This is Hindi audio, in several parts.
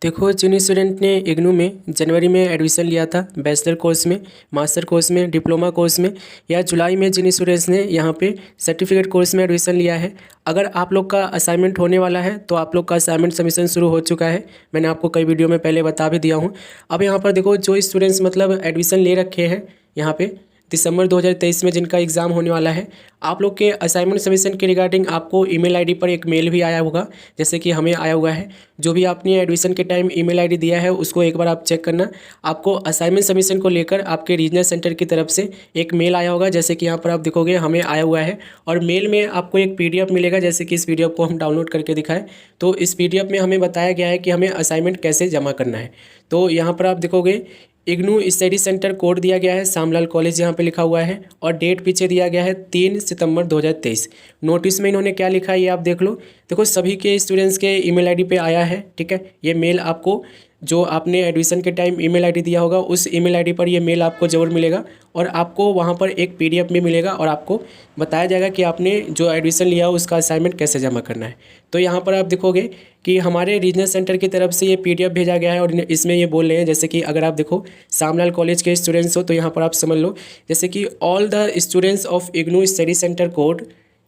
देखो, जिन स्टूडेंट ने इग्नू में जनवरी में एडमिशन लिया था बैचलर कोर्स में, मास्टर कोर्स में, डिप्लोमा कोर्स में, या जुलाई में जिन स्टूडेंट्स ने यहाँ पे सर्टिफिकेट कोर्स में एडमिशन लिया है, अगर आप लोग का असाइनमेंट होने वाला है तो आप लोग का असाइनमेंट सबमिशन शुरू हो चुका है। मैंने आपको कई वीडियो में पहले बता भी दिया हूँ। अब यहाँ पर देखो, जो स्टूडेंट्स मतलब एडमिशन ले रखे हैं यहाँ पे दिसंबर 2023 में जिनका एग्ज़ाम होने वाला है, आप लोग के असाइनमेंट सबमिशन के रिगार्डिंग आपको ईमेल आईडी पर एक मेल भी आया होगा, जैसे कि हमें आया हुआ है। जो भी आपने एडमिशन के टाइम ईमेल आईडी दिया है उसको एक बार आप चेक करना। आपको असाइनमेंट सबमिशन को लेकर आपके रीजनल सेंटर की तरफ से एक मेल आया होगा, जैसे कि यहाँ पर आप देखोगे हमें आया हुआ है। और मेल में आपको एक PDF मिलेगा, जैसे कि इस PDF को हम डाउनलोड करके दिखाएं तो इस PDF में हमें बताया गया है कि हमें असाइनमेंट कैसे जमा करना है। तो यहाँ पर आप देखोगे इग्नू स्टडी सेंटर कोड दिया गया है, श्यामलाल कॉलेज यहाँ पे लिखा हुआ है, और डेट पीछे दिया गया है 3 सितंबर 2023। नोटिस में इन्होंने क्या लिखा है ये आप देख लो। देखो, सभी के स्टूडेंट्स के ईमेल आईडी पे आया है, ठीक है। ये मेल आपको जो आपने एडमिशन के टाइम ईमेल आईडी दिया होगा उस ईमेल आईडी पर ये मेल आपको ज़रूर मिलेगा, और आपको वहाँ पर एक PDF भी मिलेगा और आपको बताया जाएगा कि आपने जो एडमिशन लिया हो उसका असाइनमेंट कैसे जमा करना है। तो यहाँ पर आप देखोगे कि हमारे रीजनल सेंटर की तरफ से ये PDF भेजा गया है, और इसमें ये बोल रहे हैं, जैसे कि अगर आप देखो श्यामलाल कॉलेज के स्टूडेंट्स हो तो यहाँ पर आप समझ लो, जैसे कि all the students of IGNOU study centre code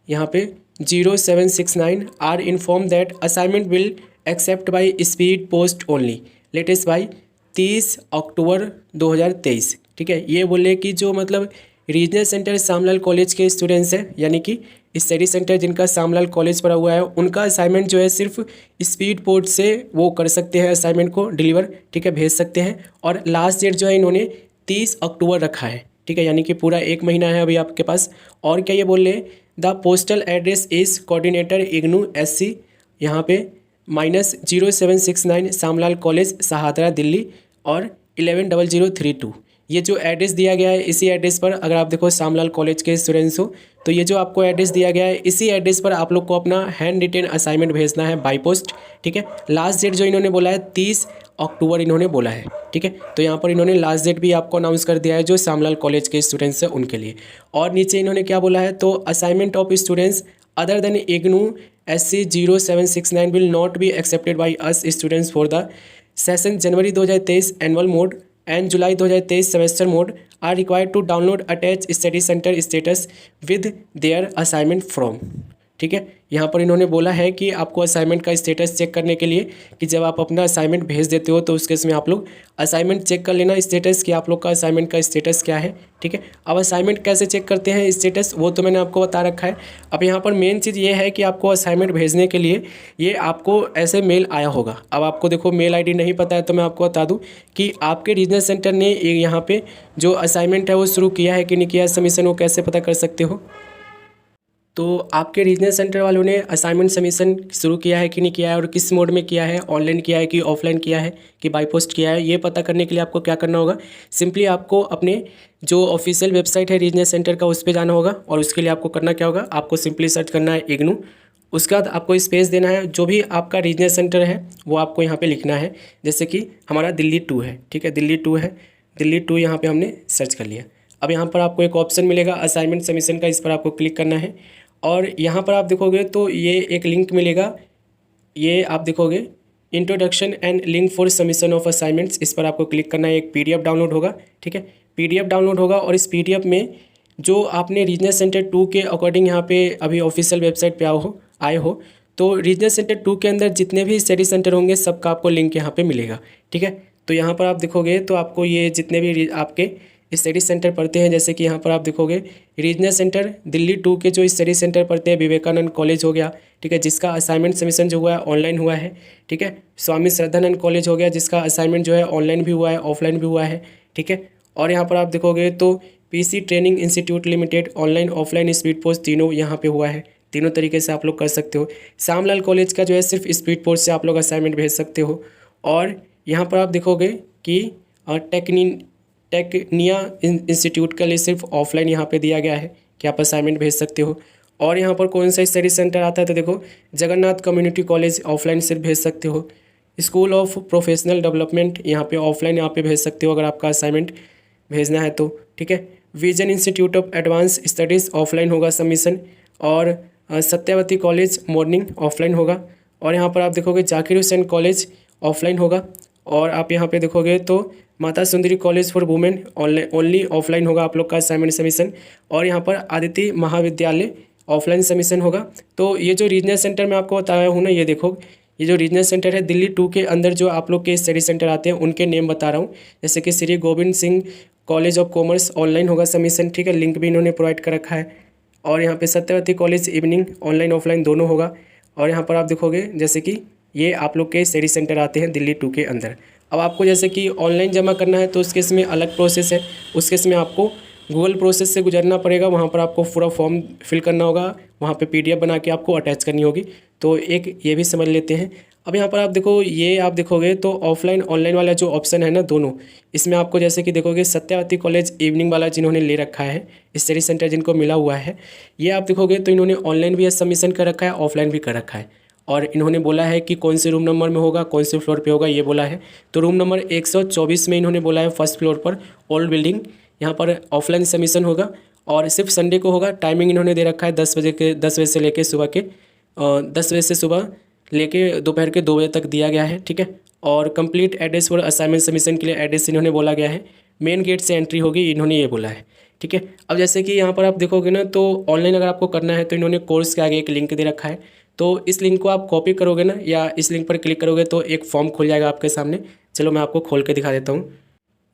यहाँ पे 0769 are inform that assignment will accept by speed post only latest by 30 October 2023। ठीक है, ये बोले कि जो मतलब रीजनल सेंटर श्यामलाल कॉलेज के स्टूडेंट्स हैं, यानी कि स्टडी सेंटर जिनका श्यामलाल कॉलेज पड़ा हुआ है, उनका असाइनमेंट जो है सिर्फ स्पीड पोस्ट से वो कर सकते हैं, असाइनमेंट को डिलीवर, ठीक है, भेज सकते हैं। और लास्ट डेट जो है इन्होंने 30 अक्टूबर रखा है, ठीक है, यानी कि पूरा 1 महीना है अभी आपके पास। और क्या ये बोल रहे हैं, the postal address is coordinator IGNOU SC यहाँ पे -0769 श्यामलाल कॉलेज सहादरा दिल्ली और 110032। ये जो एड्रेस दिया गया है इसी एड्रेस पर अगर आप देखो श्यामलाल कॉलेज के स्टूडेंट्स हो तो ये जो आपको एड्रेस दिया गया है इसी एड्रेस पर आप लोग को अपना हैंड रिटेन असाइनमेंट भेजना है बाई पोस्ट, ठीक है। लास्ट डेट जो इन्होंने बोला है 30 अक्टूबर इन्होंने बोला है, ठीक है। तो यहाँ पर इन्होंने लास्ट डेट भी आपको अनाउंस कर दिया है जो श्यामलाल कॉलेज के स्टूडेंट्स हैं उनके लिए। और नीचे इन्होंने क्या बोला है, तो assignment of students other than IGNOU SC 0769 will not be accepted by us students for the session January 2023 annual mode and July 2023 semester mode are required to download attached study center status with their assignment from। ठीक है, यहाँ पर इन्होंने बोला है कि आपको असाइनमेंट का स्टेटस चेक करने के लिए कि जब आप अपना असाइनमेंट भेज देते हो तो उस केस में आप लोग असाइनमेंट चेक कर लेना स्टेटस कि आप लोग का असाइनमेंट का स्टेटस क्या है, ठीक है। अब असाइनमेंट कैसे चेक करते हैं स्टेटस वो तो मैंने आपको बता रखा है। अब यहाँ पर मेन चीज़ ये है कि आपको असाइनमेंट भेजने के लिए ये आपको ऐसे मेल आया होगा। अब आपको देखो मेल ID नहीं पता है तो मैं आपको बता दूँ कि आपके रीजनल सेंटर ने यहाँ पर जो असाइनमेंट है वो शुरू किया है कि नहीं किया, सबमिशन वो कैसे पता कर सकते हो। तो आपके रीजनल सेंटर वालों ने असाइनमेंट सबमिशन शुरू किया है कि नहीं किया है, और किस मोड में किया है, ऑनलाइन किया है कि ऑफलाइन किया है कि बाई पोस्ट किया है, ये पता करने के लिए आपको क्या करना होगा। सिंपली आपको अपने जो ऑफिशियल वेबसाइट है रीजनल सेंटर का उस पर जाना होगा, और उसके लिए आपको करना क्या होगा, आपको सिंपली सर्च करना है इग्नू। उसके बाद आपको स्पेस देना है, जो भी आपका रीजनल सेंटर है वो आपको यहाँ पर लिखना है। जैसे कि हमारा दिल्ली 2 है, ठीक है, दिल्ली 2 है, दिल्ली 2 यहाँ पर हमने सर्च कर लिया। अब यहाँ पर आपको एक ऑप्शन मिलेगा असाइनमेंट सबमिशन का, इस पर आपको क्लिक करना है। और यहाँ पर आप देखोगे तो ये एक लिंक मिलेगा, ये आप देखोगे introduction and link for submission of assignments, इस पर आपको क्लिक करना है। एक PDF डाउनलोड होगा, ठीक है, PDF डाउनलोड होगा, और इस PDF में जो आपने रीजनल सेंटर 2 के अकॉर्डिंग यहाँ पे अभी ऑफिशियल वेबसाइट पे आए हो तो रीजनल सेंटर 2 के अंदर जितने भी स्टडी सेंटर होंगे सबका आपको लिंक यहाँ पर मिलेगा, ठीक है। तो यहाँ पर आप देखोगे तो आपको ये जितने भी आपके स्टडी सेंटर पढ़ते हैं, जैसे कि यहाँ पर आप देखोगे रीजनल सेंटर दिल्ली 2 के जो स्टडी सेंटर पढ़ते हैं विवेकानंद कॉलेज हो गया, ठीक है, जिसका असाइनमेंट सबमिशन जो हुआ है ऑनलाइन हुआ है, ठीक है। स्वामी श्रद्धानंद कॉलेज हो गया जिसका असाइनमेंट जो है ऑनलाइन भी हुआ है ऑफलाइन भी हुआ है, ठीक है। और यहाँ पर आप देखोगे तो PC training institute limited online offline speed post तीनों यहाँ पर हुआ है, तीनों तरीके से आप लोग कर सकते हो। श्यामलाल कॉलेज का जो है सिर्फ स्पीड पोस्ट से आप लोग असाइनमेंट भेज सकते हो। और यहाँ पर आप देखोगे कि टेक्निया इंस्टीट्यूट के लिए सिर्फ ऑफलाइन यहाँ पे दिया गया है कि आप असाइनमेंट भेज सकते हो। और यहाँ पर कौन सा स्टडी सेंटर आता है तो देखो जगन्नाथ कम्युनिटी कॉलेज ऑफलाइन सिर्फ भेज सकते हो। स्कूल ऑफ प्रोफेशनल डेवलपमेंट यहाँ पे ऑफलाइन यहाँ पे भेज सकते हो अगर आपका असाइनमेंट भेजना है तो, ठीक है। Vision institute of advance studies offline होगा सबमिशन। और सत्यावती कॉलेज मॉर्निंग ऑफलाइन होगा। और यहाँ पर आप देखोगे जाकिर हुसैन कॉलेज ऑफलाइन होगा। और आप यहाँ पे देखोगे तो Mata Sundari college for women online only offline होगा आप लोग का असाइनमेंट सबमिशन। और यहाँ पर आदित्य महाविद्यालय ऑफलाइन सबमिशन होगा। तो ये जो रीजनल सेंटर मैं आपको बताया हूँ ना, ये देखो ये जो रीजनल सेंटर है दिल्ली 2 के अंदर जो आप लोग के स्टडी सेंटर आते हैं उनके नेम बता रहा हूँ। जैसे कि Shri Govind Singh college of commerce online होगा सबमिशन, ठीक है, लिंक भी इन्होंने प्रोवाइड कर रखा है। और यहाँ पे Satyavati college evening online offline दोनों होगा। और यहाँ पर आप देखोगे जैसे कि ये आप लोग के स्टडी सेंटर आते हैं दिल्ली 2 के अंदर। अब आपको जैसे कि ऑनलाइन जमा करना है तो उस केस में अलग प्रोसेस है, उस केस में आपको गूगल प्रोसेस से गुजरना पड़ेगा। वहाँ पर आपको पूरा फॉर्म फिल करना होगा, वहाँ पे PDF बना के आपको अटैच करनी होगी। तो एक ये भी समझ लेते हैं। अब यहाँ पर आप देखो, ये आप देखोगे तो ऑफलाइन ऑनलाइन वाला जो ऑप्शन है ना दोनों, इसमें आपको जैसे कि देखोगे सत्यावती कॉलेज इवनिंग वाला जिन्होंने ले रखा है स्टडी सेंटर जिनको मिला हुआ है, ये आप देखोगे तो इन्होंने ऑनलाइन भी सबमिशन कर रखा है, ऑफलाइन भी कर रखा है। और इन्होंने बोला है कि कौन से रूम नंबर में होगा, कौन से फ्लोर पे होगा, ये बोला है। तो रूम नंबर 124 में इन्होंने बोला है, फर्स्ट फ्लोर पर ओल्ड बिल्डिंग, यहाँ पर ऑफलाइन सबमिशन होगा। और सिर्फ संडे को होगा। टाइमिंग इन्होंने दे रखा है 10 बजे से लेके सुबह के 10 बजे से सुबह लेके दोपहर के 2 बजे तक दिया गया है, ठीक है। और complete address for assignment submission के लिए एड्रेस इन्होंने बोला गया है, मेन गेट से एंट्री होगी, इन्होंने ये बोला है, ठीक है। अब जैसे कि यहाँ पर आप देखोगे ना तो ऑनलाइन अगर आपको करना है तो इन्होंने कोर्स के आगे एक लिंक दे रखा है। तो इस लिंक को आप कॉपी करोगे ना या इस लिंक पर क्लिक करोगे तो एक फॉर्म खुल जाएगा आपके सामने। चलो मैं आपको खोल के दिखा देता हूँ।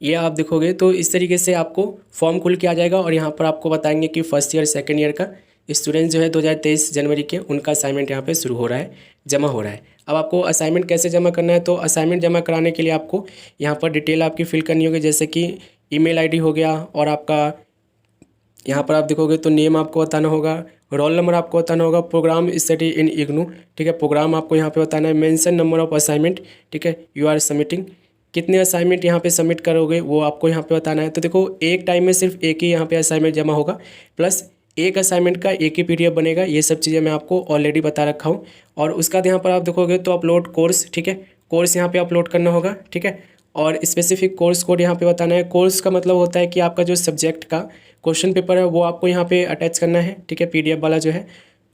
ये आप देखोगे तो इस तरीके से आपको फॉर्म खुल के आ जाएगा। और यहाँ पर आपको बताएंगे कि फर्स्ट ईयर सेकंड ईयर का स्टूडेंट जो है 2023 जनवरी के उनका असाइनमेंट यहाँ पे शुरू हो रहा है, जमा हो रहा है। अब आपको असाइनमेंट कैसे जमा करना है, तो असाइनमेंट जमा कराने के लिए आपको यहाँ पर डिटेल आपकी फिल करनी होगी, जैसे कि ईमेल आईडी हो गया, और आपका यहाँ पर आप देखोगे तो नेम आपको बताना होगा, रोल नंबर आपको बताना होगा, प्रोग्राम स्टडी इन इग्नू, ठीक है, प्रोग्राम आपको यहाँ पे बताना है, मेंशन नंबर ऑफ असाइनमेंट, ठीक है, यू आर सबमिटिंग, कितने असाइनमेंट यहाँ पे सबमिट करोगे वो आपको यहाँ पे बताना है। तो देखो एक टाइम में सिर्फ एक ही यहाँ पे असाइनमेंट जमा होगा, प्लस एक असाइनमेंट का एक ही PDF बनेगा। ये सब चीज़ें मैं आपको ऑलरेडी बता रखा हूँ। और उसका यहाँ पर आप देखोगे तो अपलोड कोर्स, ठीक है, कोर्स यहाँ पे अपलोड करना होगा, ठीक है। और स्पेसिफिक कोर्स कोड यहाँ पे बताना है। कोर्स का मतलब होता है कि आपका जो सब्जेक्ट का क्वेश्चन पेपर है वो आपको यहाँ पे अटैच करना है, ठीक है, PDF वाला जो है।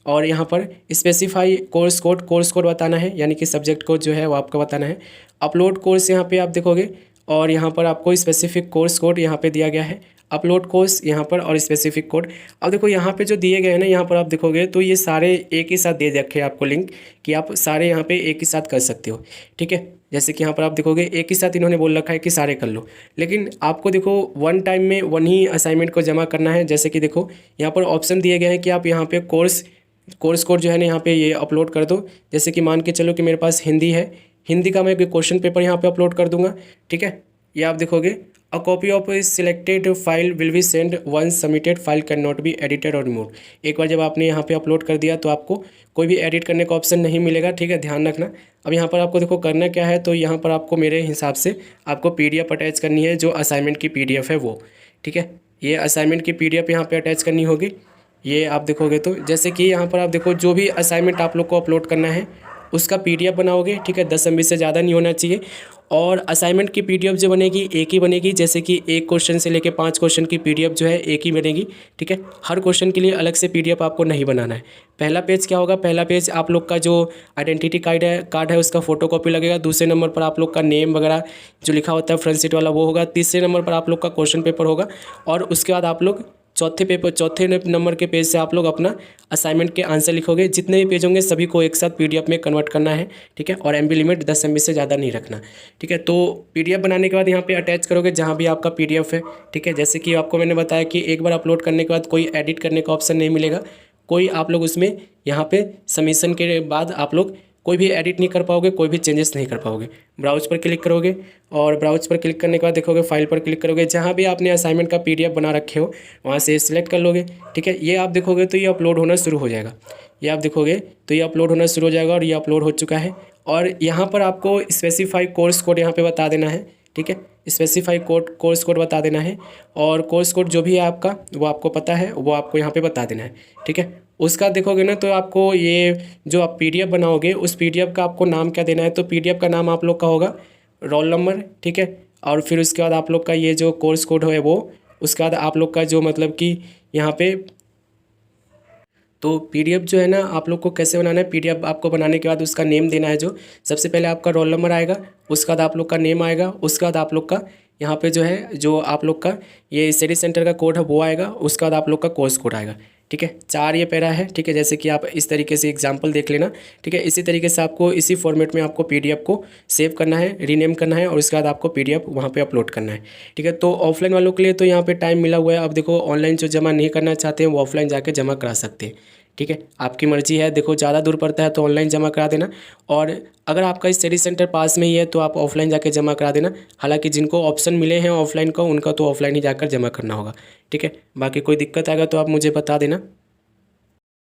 और यहाँ पर स्पेसिफाई कोर्स कोड बताना है, यानी कि सब्जेक्ट कोड जो है वो आपका बताना है। अपलोड कोर्स यहाँ पे आप देखोगे और यहाँ पर आपको स्पेसिफिक कोर्स कोड यहाँ पे दिया गया है, अपलोड कोर्स यहाँ पर और स्पेसिफिक कोड। अब देखो यहाँ पे जो दिए गए हैं ना, यहाँ पर आप देखोगे तो ये सारे एक ही साथ दे रखे हैं आपको लिंक, कि आप सारे यहाँ पे एक ही साथ कर सकते हो, ठीक है। जैसे कि यहाँ पर आप देखोगे एक ही साथ इन्होंने बोल रखा है कि सारे कर लो, लेकिन आपको देखो वन टाइम में वन ही असाइनमेंट को जमा करना है। जैसे कि देखो यहाँ पर ऑप्शन दिए गए हैं कि आप यहाँ पे कोर्स कोड जो है ना यहाँ पे ये अपलोड कर दो। जैसे कि मान के चलो कि मेरे पास हिंदी है, हिंदी का मैं क्वेश्चन पेपर यहाँ पे अपलोड कर दूंगा, ठीक है। ये आप देखोगे a copy of selected file will be send once submitted, file can not be edited और रिमूव। एक बार जब आपने यहाँ पे अपलोड कर दिया तो आपको कोई भी एडिट करने का ऑप्शन नहीं मिलेगा, ठीक है, ध्यान रखना। अब यहाँ पर आपको देखो करना क्या है, तो यहाँ पर आपको मेरे हिसाब से आपको PDF अटैच करनी है, जो असाइनमेंट की PDF है वो, ठीक है। ये असाइनमेंट की PDF यहाँ पर अटैच करनी होगी। ये आप देखोगे तो जैसे कि यहाँ पर आप देखो जो भी असाइनमेंट आप लोग को अपलोड करना है उसका PDF बनाओगे, ठीक है, 10 MB से ज़्यादा नहीं होना चाहिए। और असाइनमेंट की PDF जो बनेगी एक ही बनेगी, जैसे कि एक क्वेश्चन से लेके 5 क्वेश्चन की PDF जो है एक ही बनेगी, ठीक है। हर क्वेश्चन के लिए अलग से PDF आपको नहीं बनाना है। पहला पेज क्या होगा, पहला पेज आप लोग का जो आइडेंटिटी कार्ड है उसका फोटोकॉपी लगेगा। दूसरे नंबर पर आप लोग का नेम वगैरह जो लिखा होता है फ्रंट सीट वाला वो होगा। तीसरे नंबर पर आप लोग का क्वेश्चन पेपर होगा। और उसके बाद आप लोग चौथे नंबर के पेज से आप लोग अपना असाइनमेंट के आंसर लिखोगे। जितने भी पेज होंगे सभी को एक साथ PDF में कन्वर्ट करना है, ठीक है। और MB लिमिट 10 MB से ज़्यादा नहीं रखना, ठीक है। तो PDF बनाने के बाद यहाँ पे अटैच करोगे जहाँ भी आपका PDF है, ठीक है। जैसे कि आपको मैंने बताया कि एक बार अपलोड करने के बाद कोई एडिट करने का ऑप्शन नहीं मिलेगा, कोई आप लोग उसमें यहाँ पे सबमिशन के बाद आप लोग कोई भी एडिट नहीं कर पाओगे, कोई भी चेंजेस नहीं कर पाओगे। ब्राउज पर क्लिक करोगे और ब्राउज पर क्लिक करने के बाद देखोगे फाइल पर क्लिक करोगे, जहाँ भी आपने असाइनमेंट का PDF बना रखे हो वहाँ से सिलेक्ट कर लोगे, ठीक है। ये आप देखोगे तो ये अपलोड होना शुरू हो जाएगा। ये आप देखोगे तो ये अपलोड होना शुरू हो जाएगा और ये अपलोड हो चुका है। और यहाँ पर आपको स्पेसिफाई कोर्स कोड यहाँ पर बता देना है, ठीक है, स्पेसिफाई कोर्स कोड बता देना है। और कोर्स कोड जो भी है आपका वो आपको पता है, वो आपको यहाँ पे बता देना है, ठीक है। उसका देखोगे ना तो आपको ये जो आप PDF बनाओगे उस PDF का आपको नाम क्या देना है, तो PDF का नाम आप लोग का होगा रोल नंबर, ठीक है। और फिर उसके बाद आप लोग का ये जो कोर्स कोड है वो, उसके बाद आप लोग का जो मतलब कि यहाँ पे तो पीडीएफ जो है ना आप लोग को कैसे बनाना है, पीडीएफ आपको बनाने के बाद उसका नेम देना है। जो सबसे पहले आपका रोल नंबर आएगा, उसके बाद आप लोग का नेम आएगा, उसके बाद आप लोग का यहाँ पे जो है जो आप लोग का ये स्टडी सेंटर का कोड है वो आएगा, उसके बाद आप लोग का कोर्स कोड आएगा। ठीक है, 4 ये पैरा है। ठीक है, जैसे कि आप इस तरीके से एग्जांपल देख लेना। ठीक है, इसी तरीके से आपको इसी फॉर्मेट में आपको पीडीएफ को सेव करना है, रीनेम करना है और उसके बाद आपको पीडीएफ वहाँ पे अपलोड करना है। ठीक है, तो ऑफलाइन वालों के लिए तो यहाँ पे टाइम मिला हुआ है। अब देखो ऑनलाइन जो जमा नहीं करना चाहते हैं वो ऑफलाइन जाके जमा करा सकते हैं। ठीक है, आपकी मर्जी है। देखो ज़्यादा दूर पड़ता है तो ऑनलाइन जमा करा देना, और अगर आपका स्टडी सेंटर पास में ही है तो आप ऑफलाइन जाके जमा करा देना। हालांकि जिनको ऑप्शन मिले हैं ऑफलाइन का, उनका तो ऑफलाइन ही जाकर जमा करना होगा। ठीक है, बाकी कोई दिक्कत आएगा तो आप मुझे बता देना।